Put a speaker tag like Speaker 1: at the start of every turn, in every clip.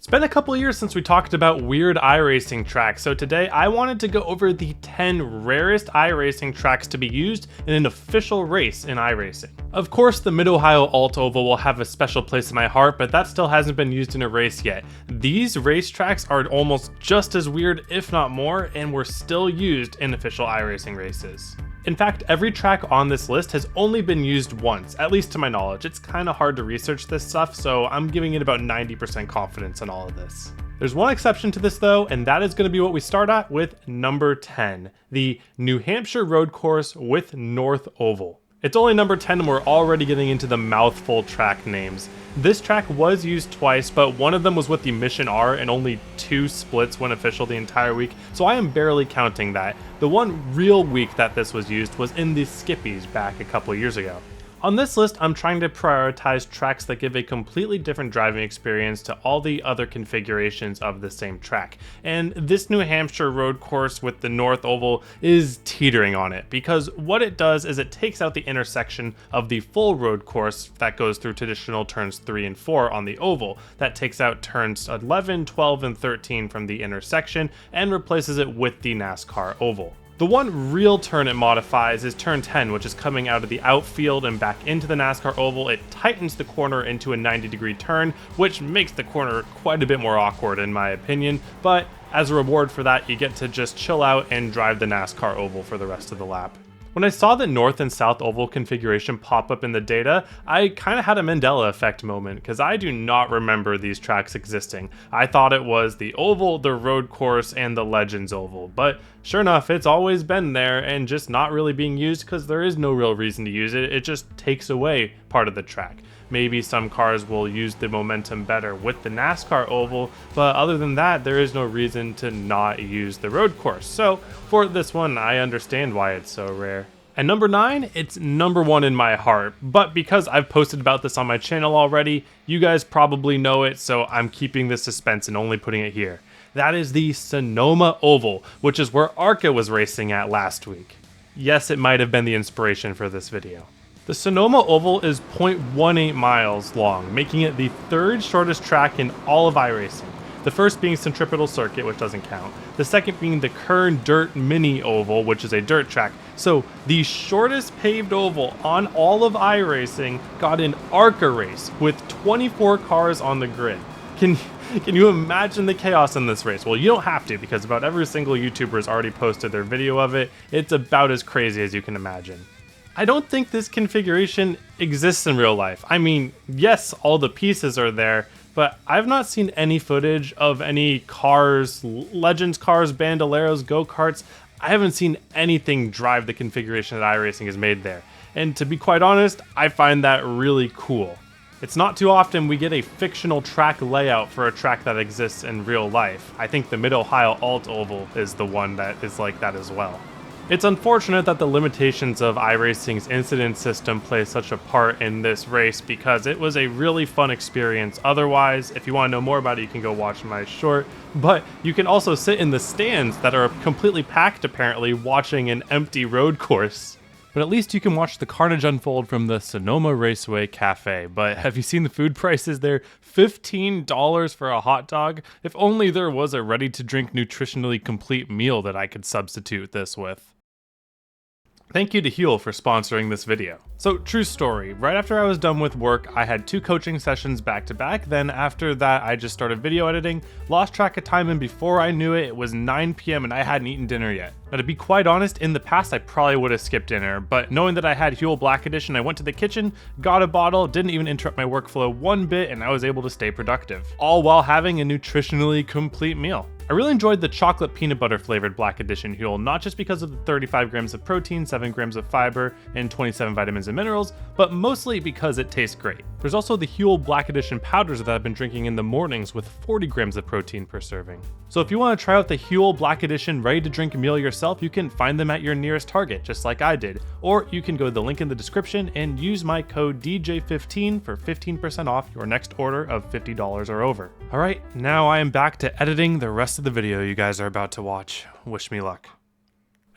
Speaker 1: It's been a couple years since we talked about weird iRacing tracks, so today I wanted to go over the 10 rarest iRacing tracks to be used in an official race in iRacing. Of course, the Mid-Ohio Alt Oval will have a special place in my heart, but that still hasn't been used in a race yet. These racetracks are almost just as weird, if not more, and were still used in official iRacing races. In fact, every track on this list has only been used once, at least to my knowledge. It's kind of hard to research this stuff, so I'm giving it about 90% confidence in all of this. There's one exception to this though, and that is going to be what we start at with number 10, the New Hampshire Road Course with North Oval. It's only number 10 and we're already getting into the mouthful track names. This track was used twice, but one of them was with the Mission R and only 2 splits went official the entire week, so I am barely counting that. The one real week that this was used was in the Skippies back a couple years ago. On this list, I'm trying to prioritize tracks that give a completely different driving experience to all the other configurations of the same track. And this New Hampshire road course with the North Oval is teetering on it, because what it does is it takes out the intersection of the full road course that goes through traditional turns 3 and 4 on the oval. That takes out turns 11, 12, and 13 from the intersection and replaces it with the NASCAR oval. The one real turn it modifies is turn 10, which is coming out of the outfield and back into the NASCAR oval. It tightens the corner into a 90-degree turn, which makes the corner quite a bit more awkward in my opinion, but as a reward for that, you get to just chill out and drive the NASCAR oval for the rest of the lap. When I saw the North and South Oval configuration pop up in the data, I kind of had a Mandela effect moment, because I do not remember these tracks existing. I thought it was the Oval, the Road Course, and the Legends Oval, but sure enough, it's always been there and just not really being used because there is no real reason to use it. It just takes away part of the track. Maybe some cars will use the momentum better with the NASCAR oval, but other than that, there is no reason to not use the road course. So for this one, I understand why it's so rare. And number 9, it's number 1 in my heart, but because I've posted about this on my channel already, you guys probably know it, so I'm keeping the suspense and only putting it here. That is the Sonoma Oval, which is where ARCA was racing at last week. Yes, it might have been the inspiration for this video. The Sonoma Oval is 0.18 miles long, making it the 3rd shortest track in all of iRacing. The first being Centripetal Circuit, which doesn't count. The second being the Kern Dirt Mini Oval, which is a dirt track. So the shortest paved oval on all of iRacing got an ARCA race with 24 cars on the grid. Can you imagine the chaos in this race? Well, you don't have to, because about every single YouTuber has already posted their video of it. It's about as crazy as you can imagine. I don't think this configuration exists in real life. I mean, yes, all the pieces are there, but I've not seen any footage of any cars, Legends cars, Bandoleros, go-karts. I haven't seen anything drive the configuration that iRacing has made there. And to be quite honest, I find that really cool. It's not too often we get a fictional track layout for a track that exists in real life. I think the Mid-Ohio Alt Oval is the one that is like that as well. It's unfortunate that the limitations of iRacing's incident system play such a part in this race, because it was a really fun experience. Otherwise, if you want to know more about it, you can go watch my short, but you can also sit in the stands that are completely packed apparently, watching an empty road course. But at least you can watch the carnage unfold from the Sonoma Raceway Cafe. But have you seen the food prices there? $15 for a hot dog? If only there was a ready-to-drink nutritionally complete meal that I could substitute this with. Thank you to Huel for sponsoring this video. So, true story, right after I was done with work, I had 2 coaching sessions back to back, then after that I just started video editing, lost track of time, and before I knew it, it was 9 p.m. and I hadn't eaten dinner yet. Now, to be quite honest, in the past I probably would have skipped dinner, but knowing that I had Huel Black Edition, I went to the kitchen, got a bottle, didn't even interrupt my workflow one bit, and I was able to stay productive, all while having a nutritionally complete meal. I really enjoyed the chocolate peanut butter flavored Black Edition Huel, not just because of the 35 grams of protein, 7 grams of fiber, and 27 vitamins and minerals, but mostly because it tastes great. There's also the Huel Black Edition powders that I've been drinking in the mornings with 40 grams of protein per serving. So if you want to try out the Huel Black Edition ready to drink meal yourself, you can find them at your nearest Target, just like I did. Or you can go to the link in the description and use my code DJ15 for 15% off your next order of $50 or over. Alright, now I am back to editing the rest of the video you guys are about to watch. Wish me luck.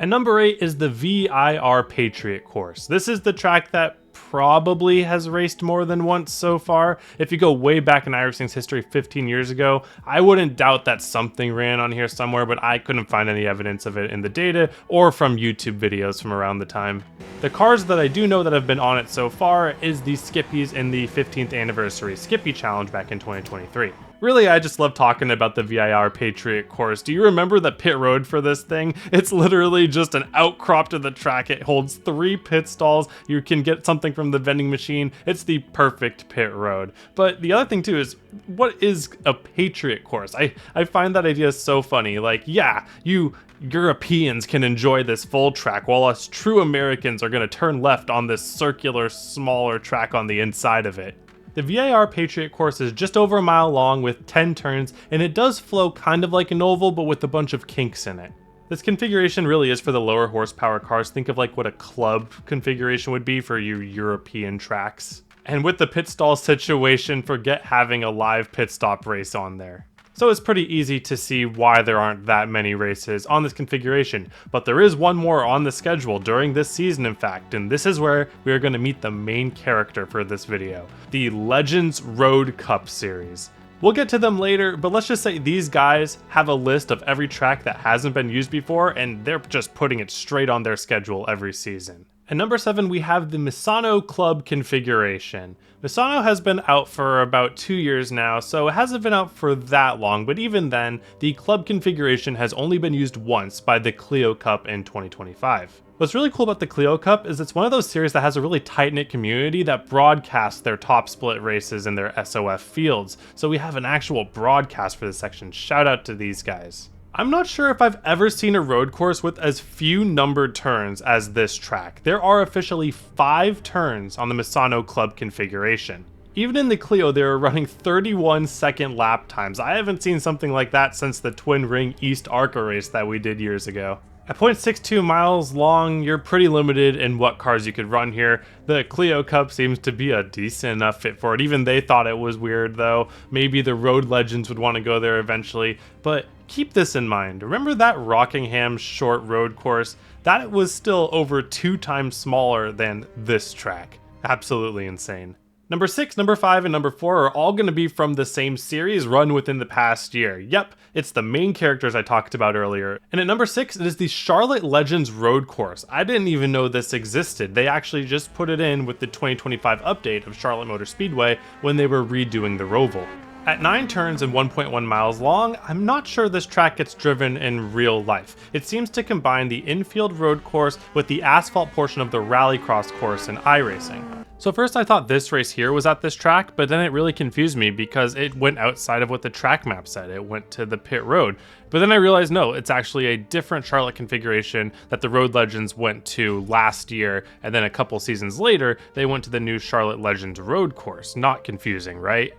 Speaker 1: And number 8 is the VIR Patriot course. This is the track that probably has raced more than once so far. If you go way back in iRacing's history 15 years ago, I wouldn't doubt that something ran on here somewhere, but I couldn't find any evidence of it in the data or from YouTube videos from around the time. The cars that I do know that have been on it so far is the Skippies in the 15th anniversary Skippy Challenge back in 2023. Really, I just love talking about the VIR Patriot course. Do you remember the pit road for this thing? It's literally just an outcrop to the track. It holds 3 pit stalls. You can get something from the vending machine. It's the perfect pit road. But the other thing too is, what is a Patriot course? I find that idea so funny. Like, yeah, you Europeans can enjoy this full track, while us true Americans are gonna turn left on this circular, smaller track on the inside of it. The VIR Patriot course is just over a mile long with 10 turns, and it does flow kind of like an oval, but with a bunch of kinks in it. This configuration really is for the lower horsepower cars. Think of like what a club configuration would be for you European tracks. And with the pit stall situation, forget having a live pit stop race on there. So it's pretty easy to see why there aren't that many races on this configuration, but there is one more on the schedule during this season in fact, and this is where we are going to meet the main character for this video, the Legends Road Cup series. We'll get to them later, but let's just say these guys have a list of every track that hasn't been used before, and they're just putting it straight on their schedule every season. At number 7, we have the Misano Club configuration. Misano has been out for about 2 years now, so it hasn't been out for that long, but even then, the club configuration has only been used once by the Clio Cup in 2025. What's really cool about the Clio Cup is it's one of those series that has a really tight-knit community that broadcasts their top split races in their SOF fields, so we have an actual broadcast for this section. Shout out to these guys. I'm not sure if I've ever seen a road course with as few numbered turns as this track. There are officially 5 turns on the Misano Club configuration. Even in the Clio, they are running 31-second lap times. I haven't seen something like that since the Twin Ring East ARCA race that we did years ago. At 0.62 miles long, you're pretty limited in what cars you could run here. The Clio Cup seems to be a decent enough fit for it. Even they thought it was weird though. Maybe the Road Legends would want to go there eventually, but keep this in mind. Remember that Rockingham short road course? That was still over 2 times smaller than this track. Absolutely insane. Number 6, number 5, and number 4 are all going to be from the same series run within the past year. Yep, it's the main characters I talked about earlier. And at number 6, it is the Charlotte Legends Road Course. I didn't even know this existed. They actually just put it in with the 2025 update of Charlotte Motor Speedway when they were redoing the Roval. At 9 turns and 1.1 miles long, I'm not sure this track gets driven in real life. It seems to combine the infield road course with the asphalt portion of the rallycross course in iRacing. So first I thought this race here was at this track, but then it really confused me because it went outside of what the track map said. It went to the pit road. But then I realized no, it's actually a different Charlotte configuration that the Road Legends went to last year, and then a couple seasons later, they went to the new Charlotte Legends road course. Not confusing, right?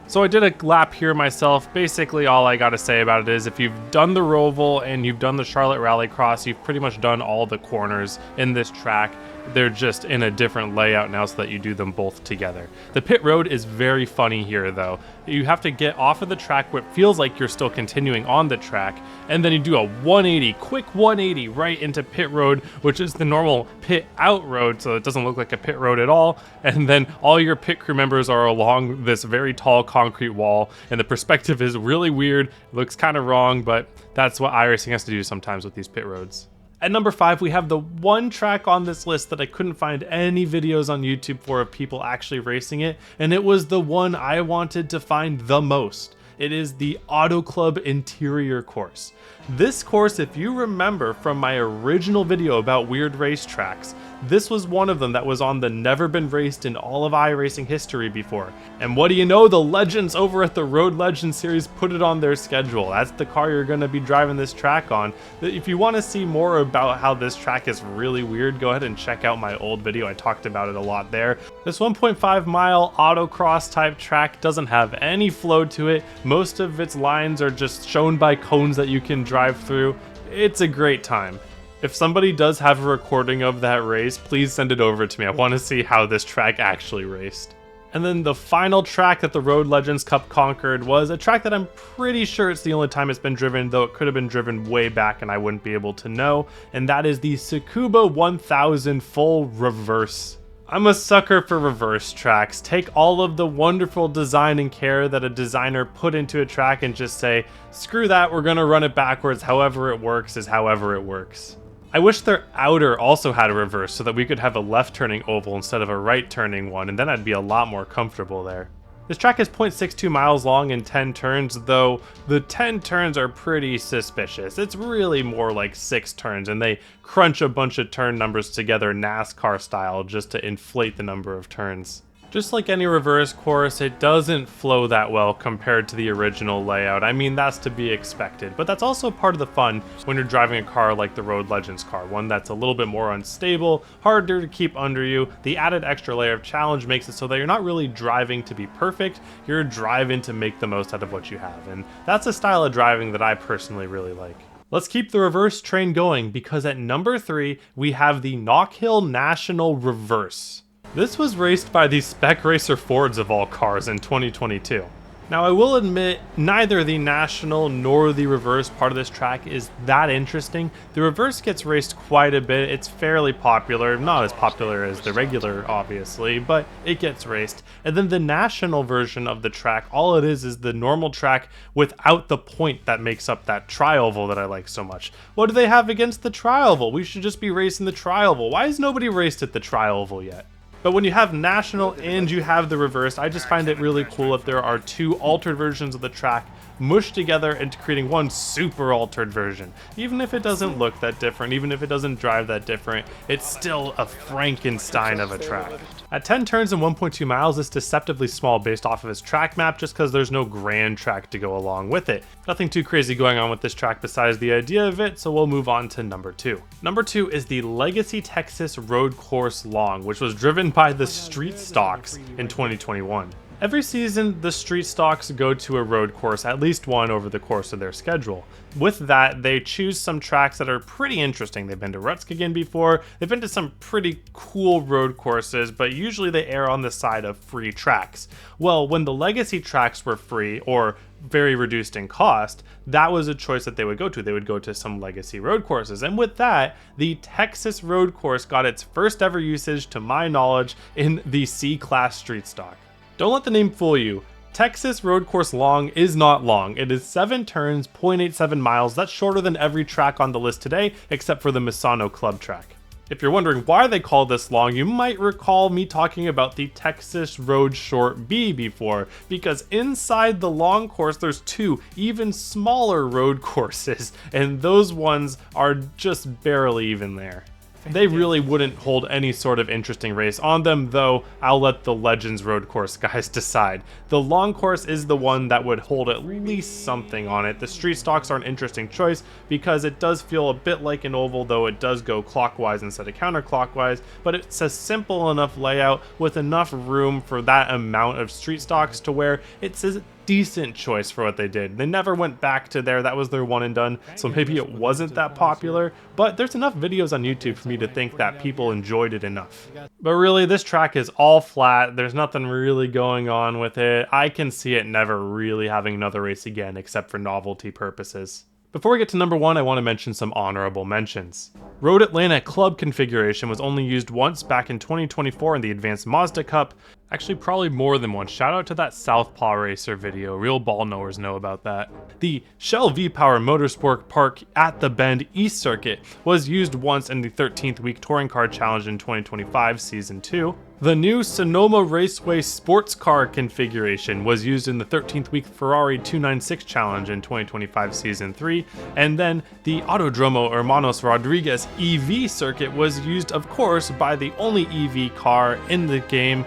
Speaker 1: So I did a lap here myself. Basically all I gotta say about it is if you've done the Roval and you've done the Charlotte Rallycross, you've pretty much done all the corners in this track. They're just in a different layout now so that you do them both together. The pit road is very funny here though. You have to get off of the track where it feels like you're still continuing on the track, and then you do a 180, quick 180 right into pit road, which is the normal pit out road, so it doesn't look like a pit road at all. And then all your pit crew members are along this very tall concrete wall, and the perspective is really weird. It looks kind of wrong, but that's what iRacing has to do sometimes with these pit roads. At number 5, we have the one track on this list that I couldn't find any videos on YouTube for of people actually racing it, and it was the one I wanted to find the most. It is the Auto Club Interior Course. This course, if you remember from my original video about weird race tracks, this was one of them that was on the never been raced in all of iRacing history before. And what do you know, the legends over at the Road Legends series put it on their schedule. That's the car you're going to be driving this track on. If you want to see more about how this track is really weird, go ahead and check out my old video. I talked about it a lot there. This 1.5 mile autocross type track doesn't have any flow to it. Most of its lines are just shown by cones that you can drive through. It's a great time. If somebody does have a recording of that race, please send it over to me. I want to see how this track actually raced. And then the final track that the Road Legends Cup conquered was a track that I'm pretty sure it's the only time it's been driven, though it could have been driven way back and I wouldn't be able to know, and that is the Tsukuba 1000 full reverse. I'm a sucker for reverse tracks. Take all of the wonderful design and care that a designer put into a track and just say, screw that, we're gonna run it backwards, however it works is however it works. I wish their outer also had a reverse so that we could have a left turning oval instead of a right turning one, and then I'd be a lot more comfortable there. This track is 0.62 miles long and 10 turns, though the 10 turns are pretty suspicious. It's really more like 6 turns, and they crunch a bunch of turn numbers together NASCAR style just to inflate the number of turns. Just like any reverse course, it doesn't flow that well compared to the original layout. I mean, that's to be expected, but that's also part of the fun when you're driving a car like the Road Legends car, one that's a little bit more unstable, harder to keep under you. The added extra layer of challenge makes it so that you're not really driving to be perfect, you're driving to make the most out of what you have, and that's a style of driving that I personally really like. Let's keep the reverse train going, because at number 3, we have the Knockhill National Reverse. This was raced by the Spec Racer Fords of all cars in 2022. Now I will admit, neither the National nor the reverse part of this track is that interesting. The reverse gets raced quite a bit, it's fairly popular, not as popular as the regular obviously, but it gets raced. And then the National version of the track, all it is the normal track without the point that makes up that tri-oval that I like so much. What do they have against the tri-oval? We should just be racing the tri-oval. Why has nobody raced at the tri-oval yet? But when you have National and you have the reverse, I just find it really cool that there are 2 altered versions of the track mushed together into creating one super altered version. Even if it doesn't look that different, even if it doesn't drive that different, it's still a Frankenstein of a track. At 10 turns and 1.2 miles, it's deceptively small based off of its track map just because there's no grand track to go along with it. Nothing too crazy going on with this track besides the idea of it, so we'll move on to number 2. Number 2 is the Legacy Texas Road Course Long, which was driven by the Street Stocks in 2021. Every season, the Street Stocks go to a road course, at least one over the course of their schedule. With that, they choose some tracks that are pretty interesting. They've been to Rutskagin before, they've been to some pretty cool road courses, but usually they err on the side of free tracks. Well, when the Legacy tracks were free, or very reduced in cost, that was a choice that they would go to. They would go to some Legacy road courses. And with that, the Texas road course got its first ever usage, to my knowledge, in the C-Class Street Stock. Don't let the name fool you. Texas Road Course Long is not long. It is 7 turns, 0.87 miles. That's shorter than every track on the list today, except for the Misano Club track. If you're wondering why they call this long, you might recall me talking about the Texas Road Short B before, because inside the long course there's 2 even smaller road courses, and those ones are just barely even there. They really wouldn't hold any sort of interesting race on them, though I'll let the Legends road course guys decide. The long course is the one that would hold at least something on it. The Street Stocks are an interesting choice because it does feel a bit like an oval, though it does go clockwise instead of counterclockwise, but it's a simple enough layout with enough room for that amount of Street Stocks to where it's a decent choice for what they did. They never went back to there, that was their one and done, so maybe it wasn't that popular, but there's enough videos on YouTube for me to think that people enjoyed it enough. But really, this track is all flat, there's nothing really going on with it. I can see it never really having another race again except for novelty purposes. Before we get to number 1, I want to mention some honorable mentions. Road Atlanta Club configuration was only used once back in 2024 in the Advanced Mazda Cup. Actually, probably more than once. Shout out to that Southpaw Racer video. Real ball knowers know about that. The Shell V-Power Motorsport Park at the Bend East Circuit was used once in the 13th Week Touring Car Challenge in 2025 Season 2. The new Sonoma Raceway Sports Car configuration was used in the 13th Week Ferrari 296 Challenge in 2025 Season 3, and then the Autodromo Hermanos Rodriguez EV circuit was used, of course, by the only EV car in the game,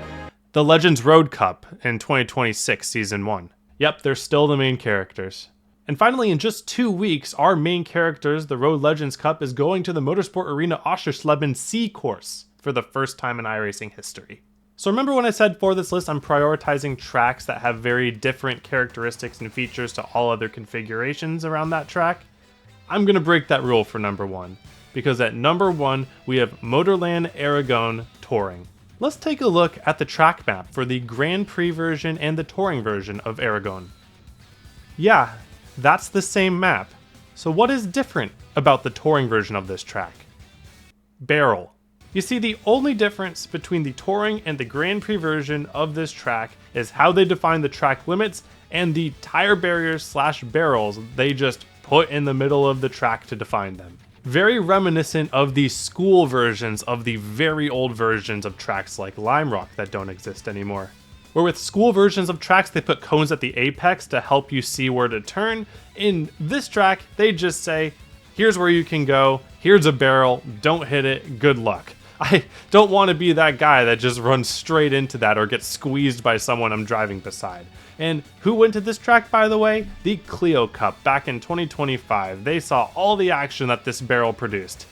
Speaker 1: the Legends Road Cup in 2026 Season 1. Yep, they're still the main characters. And finally, in just 2 weeks, our main characters, the Road Legends Cup, is going to the Motorsport Arena Oschersleben C course for the first time in iRacing history. So remember when I said for this list I'm prioritizing tracks that have very different characteristics and features to all other configurations around that track? I'm going to break that rule for number 1, because at number 1 we have Motorland Aragon Touring. Let's take a look at the track map for the Grand Prix version and the Touring version of Aragon. Yeah, that's the same map. So what is different about the Touring version of this track? Barrel. You see, the only difference between the Touring and the Grand Prix version of this track is how they define the track limits and the tire barriers / barrels they just put in the middle of the track to define them. Very reminiscent of the school versions of the very old versions of tracks like Lime Rock that don't exist anymore. Where with school versions of tracks they put cones at the apex to help you see where to turn, in this track they just say, here's where you can go, here's a barrel, don't hit it, good luck. I don't want to be that guy that just runs straight into that or gets squeezed by someone I'm driving beside. And who went to this track, by the way? The Clio Cup back in 2025. They saw all the action that this barrel produced.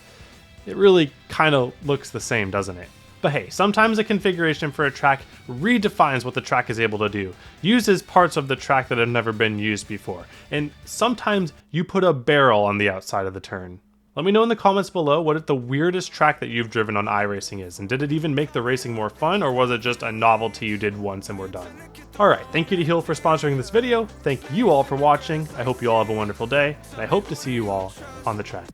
Speaker 1: It really kind of looks the same, doesn't it? But hey, sometimes a configuration for a track redefines what the track is able to do, uses parts of the track that have never been used before, and sometimes you put a barrel on the outside of the turn. Let me know in the comments below what the weirdest track that you've driven on iRacing is, and did it even make the racing more fun, or was it just a novelty you did once and we're done? Alright, thank you to Huel for sponsoring this video, thank you all for watching, I hope you all have a wonderful day, and I hope to see you all on the track.